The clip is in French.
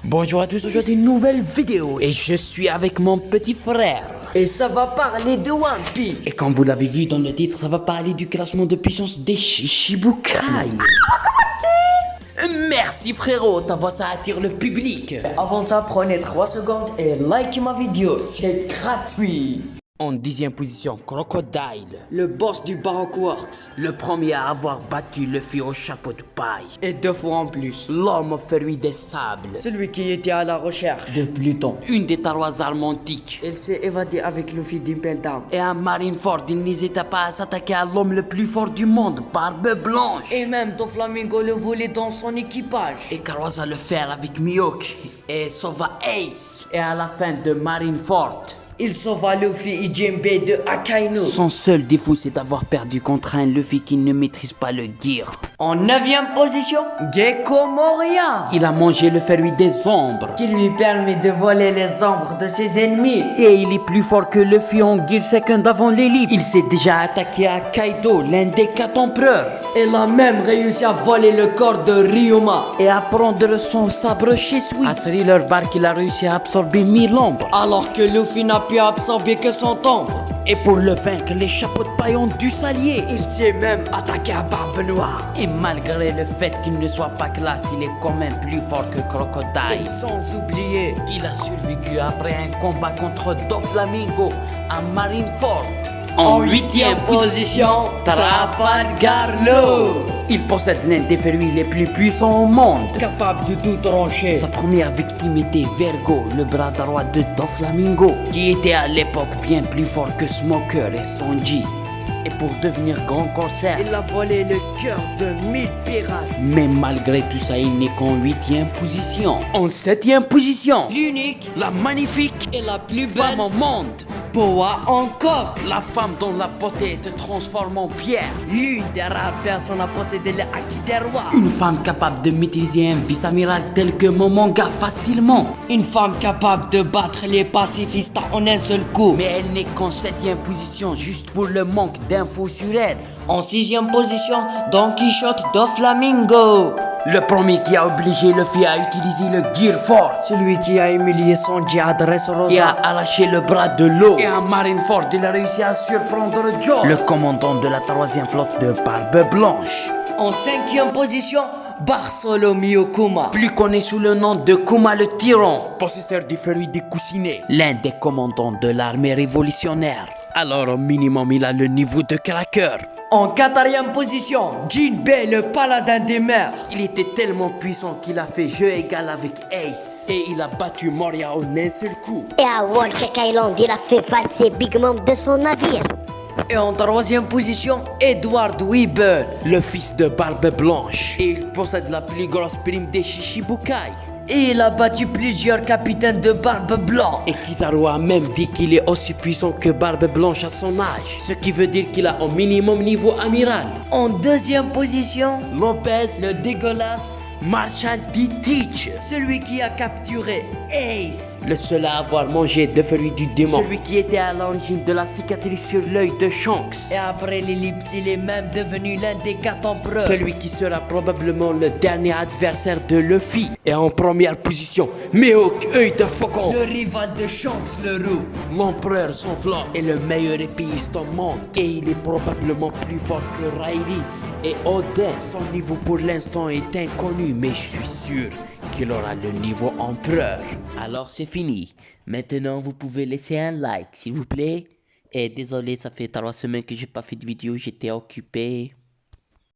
Bonjour à tous, aujourd'hui une nouvelle vidéo et je suis avec mon petit frère. Et ça va parler de One Piece. Et comme vous l'avez vu dans le titre, ça va parler du classement de puissance des Shichibukai. Merci frérot, ta voix ça attire le public. Avant ça, prenez 3 secondes et likez ma vidéo, c'est gratuit. En 10e position, Crocodile. Le boss du Baroque Works. Le premier à avoir battu Luffy au chapeau de paille. Et 2 fois en plus. L'homme au fruit des sables. Celui qui était à la recherche de Pluton. Une des trois armes antiques. Il s'est évadé avec Luffy d'Impel Down. Et à Marineford, il n'hésitait pas à s'attaquer à l'homme le plus fort du monde, Barbe Blanche. Et même Doflamingo le volait dans son équipage. Et Carroza le fait avec Mihawk et sauva Ace. Et à la fin de Marineford, il sauva Luffy et Jinbei de Akainu. son seul défaut c'est d'avoir perdu contre un Luffy qui ne maîtrise pas le gear. En 9e position, Gecko Moria. Il a mangé le fruit des ombres. Qui lui permet de voler les ombres de ses ennemis. Et il est plus fort que Luffy en gear second avant l'élite. Il s'est déjà attaqué à Kaido, l'un des 4 empereurs. Il a même réussi à voler le corps de Ryuma. Et à prendre son sabre chez Sui. À Thriller Bark, il a réussi à absorber 1000 ombres. Alors que Luffy n'a pu absorber que son ombre. Et pour le vaincre, les chapeaux de paille ont dû s'allier. Il s'est même attaqué à Barbe Noire. Et malgré le fait qu'il ne soit pas classe, il est quand même plus fort que Crocodile. Et sans oublier qu'il a survécu après un combat contre Doflamingo à Marineford. En 8e position, Trafalgar Law. Il possède l'un des fruits les plus puissants au monde. Capable de tout trancher. Sa première victime était Vergo, le bras droit de Doflamingo, qui était à l'époque bien plus fort que Smoker et Sanji. Et pour devenir grand corsaire, il a volé le cœur de 1000 pirates. Mais malgré tout ça, il n'est qu'en 8e position. En 7e position, l'unique, la magnifique et la plus belle femme au monde, Boa Hancock. La femme dont la beauté te transforme en pierre. L'une des rares personnes à posséder les acquis des rois. Une femme capable de maîtriser un vice-amiral tel que Momonga facilement. Une femme capable de battre les pacifistes en un seul coup. Mais elle n'est qu'en 7e position, juste pour le manque d'infos sur elle. En 6e position, Don Quichotte Doflamingo. Le premier qui a obligé Luffy à utiliser le Gear Force. Celui qui a humilié Sanji à Dressrosa. Et a arraché le bras de l'eau. Et à Marineford, il a réussi à surprendre Joe, le commandant de la 3e flotte de Barbe Blanche. En 5e position, Bartholomew Kuma. Plus connu sous le nom de Kuma le Tyran, possesseur du fruit des coussinets. L'un des commandants de l'armée révolutionnaire. Alors au minimum, il a le niveau de Cracker. En 4e position, Jinbei le paladin des mers. Il était tellement puissant qu'il a fait jeu égal avec Ace. Et il a battu Moria en un seul coup. Et à Walker Island, il a fait valser Big Mom de son navire. Et en 3e position, Edward Weber, le fils de Barbe Blanche. Et il possède la plus grosse prime des Shichibukai. Et il a battu plusieurs capitaines de Barbe Blanche. Et Kizaru a même dit qu'il est aussi puissant que Barbe Blanche à son âge. Ce qui veut dire qu'il a au minimum niveau amiral. En 2e position, Lopez, le dégueulasse Marshall D. Teach. Celui qui a capturé Ace. Le seul à avoir mangé de fruits du démon. Celui qui était à l'origine de la cicatrice sur l'œil de Shanks. Et après l'ellipse, il est même devenu l'un des 4 empereurs. Celui qui sera probablement le dernier adversaire de Luffy. Et en première position, Mihawk, œil de faucon. Le rival de Shanks le roux. L'empereur sans flamme est le meilleur épéiste au monde. Et il est probablement plus fort que Riley et Oden. Son niveau pour l'instant est inconnu, mais je suis sûr qu'il aura le niveau empereur. Alors c'est fini. Maintenant vous pouvez laisser un like s'il vous plaît. Et désolé, ça fait 3 semaines que j'ai pas fait de vidéo, j'étais occupé.